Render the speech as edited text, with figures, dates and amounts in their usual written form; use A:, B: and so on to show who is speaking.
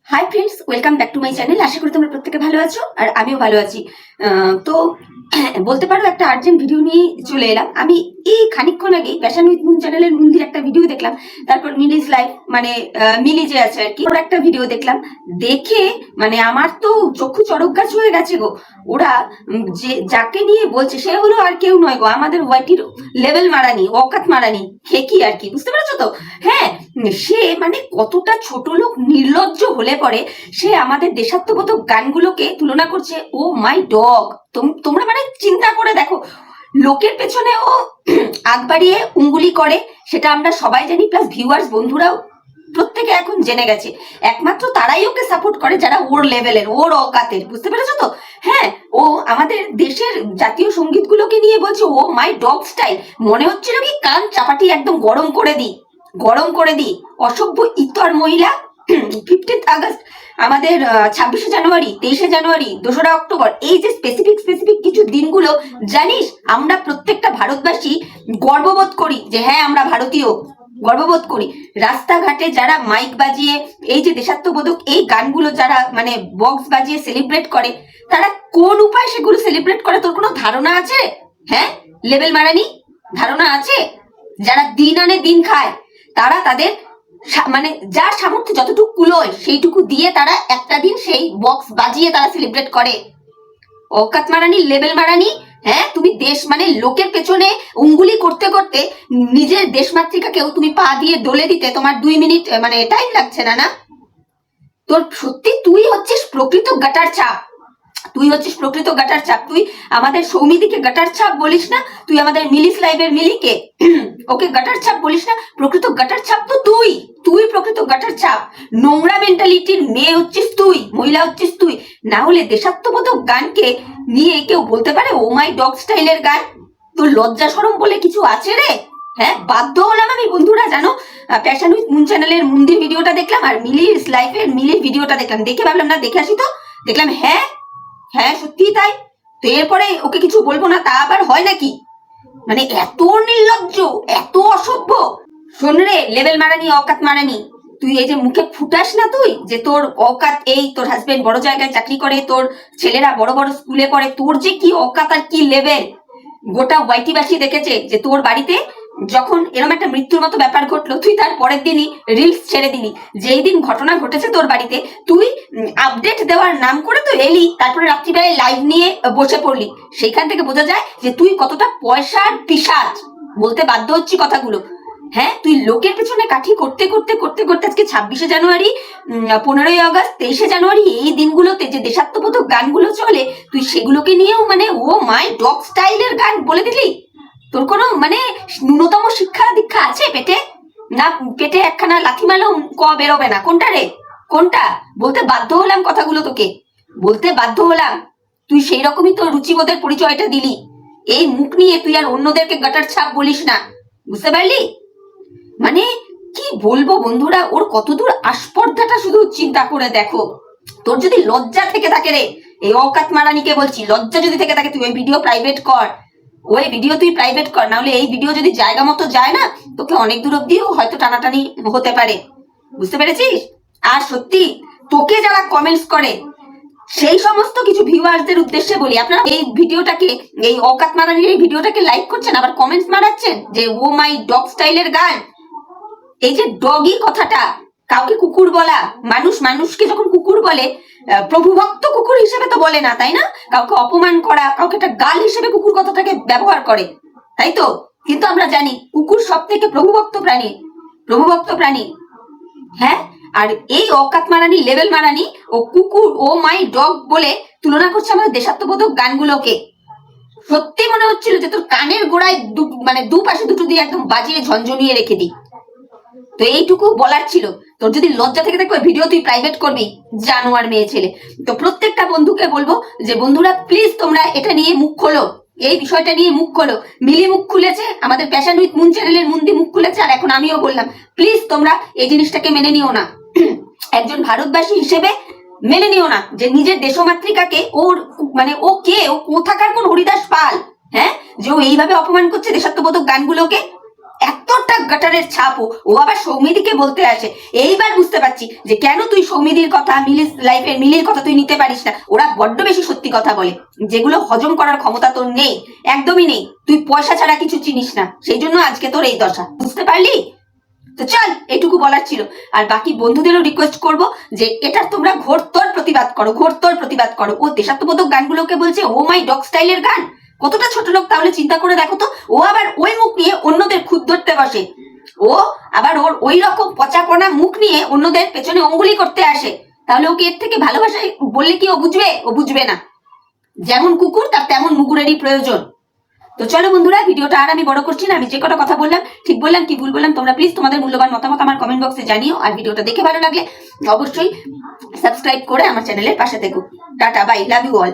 A: High friends, welcome back to my channel. আশা করি তোমরা প্রত্যেকে ভালো আছো আর আমিও ভালো আছি। তো বলতে পারো একটা আর্জেন্ট ভিডিও নিয়ে চলে এলাম। আমি এই খানিকক্ষণ আগে প্যাশন উইথ মুন চ্যানেলের মুন্দির একটা ভিডিও দেখলাম, তারপর মিলিজ লাইফ মানে মিলি যে আছে আর কি, ওর একটা ভিডিও দেখলাম। দেখে মানে আমার তো চক্ষু চড়ক গাছ হয়ে গেছে গো। ওরা যে যাকে নিয়ে বলছে সে হলো আর কেউ নয় গো, আমাদের ওয়াইটির লেভেল মারানি, অকাত মারানি, খেকি আর কি, বুঝতে পেরেছো তো? হ্যাঁ, সে মানে কতটা ছোট লোক নির্লজ্জ হলে পরে সে আমাদের দেশাত্মবোধক গানগুলোকে তুলনা করছে। ও মাই ডগ, তোমরা মানে চিন্তা করে দেখো, লোকের পেছনে ও আগ বাড়িয়ে উঙ্গুলি করে, সেটা আমরা সবাই জানি, প্লাস ভিউয়ার্স বন্ধুরাও প্রত্যেকে এখন জেনে গেছে। একমাত্র তারাই ওকে সাপোর্ট করে যারা ওর লেভেলের, ওর অকাতের, বুঝতে পেরেছো তো? হ্যাঁ, ও আমাদের দেশের জাতীয় সঙ্গীত গুলোকে নিয়ে বলছে ও মাই ডগ স্টাইল। মনে হচ্ছিল কি কান চাপাটি একদম গরম করে দিই। অসভ্য ইতর মহিলা। 15 আগস্ট, আমাদের 26শে জানুয়ারি, 23শে জানুয়ারি, 2রা অক্টোবর, এই যে স্পেসিফিক কিছু দিনগুলো, জানিস আমরা প্রত্যেকটা ভারতবাসী গর্ববোধ করি যে হ্যাঁ আমরা ভারতীয়, গর্ববোধ করি। রাস্তাঘাটে যারা মাইক বাজিয়ে এই যে দেশাত্মবোধক এই গানগুলো যারা মানে বক্স বাজিয়ে সেলিব্রেট করে, তারা কোন উপায় সেগুলো সেলিব্রেট করে তোর কোনো ধারণা আছে? হ্যাঁ, লেভেল মারানি, ধারণা আছে? যারা দিন আনে দিন খায়, তারা তাদের মানে যার সামর্থ্য যতটুকু কুলোয় সেইটুকু দিয়ে তারা একটা দিন সেই বক্স বাজিয়ে তারা সেলিব্রেট করে। অকাত মারানি, লেভেল মারানি। হ্যাঁ, তুমি দেশ মানে লোকের পেছনে উঙ্গুলি করতে করতে নিজের দেশ মাতৃকাকেও তুমি পা দিয়ে দোলে দিতে তোমার 2 মিনিট মানে টাইম লাগছে না? না, তোর সত্যি তুই হচ্ছিস প্রকৃত গাটার ছাপ। তুই আমাদের সৌমিদিকে গাটার ছাপ বলিস না, তুই আমাদের মিলিস লাইভের মিলিকে ওকে গাটার ছাপ বলিস না। প্রকৃত গাটার ছাপ তো তুই প্রকৃত গাটার ছাপ। নোংরা মেন্টালিটির মেয়ে হচ্ছিস তুই, মহিলা হচ্ছিস তুই। না হলে দেশাত্মবোধক গানকে নিয়ে কেউ বলতে পারে ও মাই ডগ স্টাইলের গান? তোর লজ্জা শরম বলে কিছু আছে রে? হ্যাঁ, বাধ্য হলাম আমি বন্ধুরা, জানো, প্যাশন উইথ মুন চ্যানেলের মুন্দির ভিডিওটা দেখলাম আর মিলির লাইফের মিলির ভিডিওটা দেখলাম। দেখে ভাবলাম না দেখে আসি, তো দেখলাম হ্যাঁ সত্যি তাই। তো এরপরে ওকে কিছু বলবো না তা আবার হয় নাকি? মানে এত নির্লজ্জ, এত অসভ্য। শোন রে লেভেল মারানি, অকাত মারানি, তুই এই যে মুখে ফুটাস না তুই যে তোর অকাত, এই তোর হাজবেন্ড বড় জায়গায় চাকরি করে, তোর ছেলেরা বড় বড় স্কুলে পড়ে, তোর যে কি অকাত আর কি লেভেল। গোটা ওয়াইটিবাসী দেখেছে যে তোর বাড়িতে যখন এরকম একটা মৃত্যুর মতো ব্যাপার ঘটলো, তুই তার পরের দিনই রিলস ছেড়ে দিলি। যেই দিন ঘটনা ঘটেছে তোর বাড়িতে, তুই আপডেট দেওয়ার নাম করে তো এলি, তারপরে রাত্রিবেলায় লাইভ নিয়ে বসে পড়লি। সেইখান থেকে বোঝা যায় যে তুই কতটা পয়সার পিশাচ। বলতে বাধ্য হচ্ছি কথাগুলো। হ্যাঁ, তুই লোকের পেছনে কাঠি করতে করতে করতে করতে আজকে 26শে জানুয়ারি, 15ই আগস্ট, 23শে জানুয়ারি, এই দিনগুলোতে যে দেশাত্মবোধক গানগুলো চলে, তুই সেগুলোকে নিয়েও মানে ও মাই ডগ স্টাইলের গান বলে দিলি। তোর কোনো মানে ন্যূনতম শিক্ষা দীক্ষা আছে পেটে? না, পেটে একখানা লাথি মারলেও ক বেরোবে না। কোনটা রে, কোনটা? বলতে বাধ্য হলাম কথাগুলো, তোকে বলতে বাধ্য হলাম। তুই সেই রকমই তোর রুচিবোধের পরিচয়টা দিলি। এই মুখ নিয়ে তুই আর অন্যদেরকে গাটার ছাপ বলিস না, বুঝতে পারলি? মানে কি বলবো বন্ধুরা, ওর কতদূর আস্পর্ধাটা শুধু চিন্তা করে দেখো। তোর যদি লজ্জা থেকে থাকে রে, এই অকাত মারানিকে বলছি, লজ্জা যদি থেকে থাকে তুই ওই ভিডিও প্রাইভেট কর, তুই প্রাইভেট কর। নাহলে এই ভিডিও যদি জায়গা মতো যায় না, তোকে অনেক দূর অব্দিও হয়তো টানাটানি হতে পারে, বুঝতে পেরেছিস? আর সত্যি তোকে যারা কমেন্টস করে সেই সমস্ত কিছু ভিউয়ার্সদের উদ্দেশ্যে বলি, আপনারা এই ভিডিওটাকে, এই অকাত মারানির এই ভিডিওটাকে লাইক করছেন, আবার কমেন্টস মারাচ্ছেন যে ও মাই ডগ স্টাইলের গান। এই যে ডগি কথাটা, কাউকে কুকুর বলা, মানুষকে যখন কুকুর বলে, প্রভুভক্ত কুকুর হিসেবে তো বলে না, তাই না? কাউকে অপমান করা, কাউকে একটা গাল হিসেবে কুকুর কথাটাকে ব্যবহার করে, তাই তো? কিন্তু আমরা জানি কুকুর সব থেকে প্রভুভক্ত প্রাণী। হ্যাঁ, আর এই অকাত মারানি, লেভেল মারানি ও কুকুর ও মাই ডগ বলে তুলনা করছে আমাদের দেশাত্মবোধক গানগুলোকে। সত্যি মনে হচ্ছিল যে তোর কানের গোড়ায় মানে দুপাশে দুটো দিয়ে একদম বাজিয়ে ঝনঝনিয়ে রেখে দিই। তো এইটুকু বলার ছিল। তোর যদি লজ্জা থেকে থাকে ভিডিও তুই প্রাইভেট করবি, জানোয়ার মেয়ে ছেলে। তো প্রত্যেকটা বন্ধুকে বলবো যে বন্ধুরা প্লিজ তোমরা এটা নিয়ে মুখ খোলো, এই বিষয়টা নিয়ে মুখ খোলো। মিলি মুখ খুলেছে, আমাদের প্যাশন উইথ মুন চ্যানেলের মুন্দি মুখ খুলেছে, আর এখন আমিও বললাম, প্লিজ তোমরা এই জিনিসটাকে মেনে নিও না। একজন ভারতবাসী হিসেবে মেনে নিও না যে নিজের দেশমাতৃকাকে ওর মানে ও কে, ও কোথাকার কোন হরিদাস পাল, হ্যাঁ, যে ও এইভাবে অপমান করছে দেশাত্মবোধক গানগুলোকে। এতটা গাটারের ছাপ। ও আবার সৌমিদিকে বলতে আসে। এইবার বুঝতে পারছি যে কেন তুই সৌমিদির কথা, মিলির লাইফের মিলির কথা তুই নিতে পারিস না। ওরা বড্ড বেশি সত্যি কথা বলে, যেগুলো হজম করার ক্ষমতা তোর নেই, একদমই নেই। তুই পয়সা ছাড়া কিছু চিনিস না, সেই জন্য আজকে তোর এই দশা, বুঝতে পারলি? তো চল, এটুকু বলার ছিল। আর বাকি বন্ধুদেরও রিকোয়েস্ট করব যে এটার তোমরা ঘোরতর প্রতিবাদ করো, ঘোরতর প্রতিবাদ করো। ও দেশাত্মবোধক গানগুলোকে বলছে ও মাই ডগ স্টাইলের গান। কতটা ছোট লোক তাহলে চিন্তা করে দেখো তো। ও আবার ওই মুখ নিয়ে অন্যদের খুদ ধরতে বসে। ও আবার ওর ওই রকম পচাপনা মুখ নিয়ে অন্যদের পেছনে অঙ্গুলি করতে আসে। তাহলে ওকে এর থেকে ভালোবাসায় বললে কি ও বুঝবে? ও বুঝবে না। যেমন কুকুর তার তেমন মুগুরেরই প্রয়োজন। তো চলো বন্ধুরা, ভিডিওটা আর আমি বড় করছি না। আমি যে কটা কথা বললাম, ঠিক বললাম কি ভুল বললাম, তোমরা প্লিজ তোমাদের মূল্যবান মতামত আমার কমেন্ট বক্সে জানিও। আর ভিডিওটা দেখে ভালো লাগলে অবশ্যই সাবস্ক্রাইব করে আমার চ্যানেলের পাশে থেকো। টাটা, বাই, লাভ ইউ অল।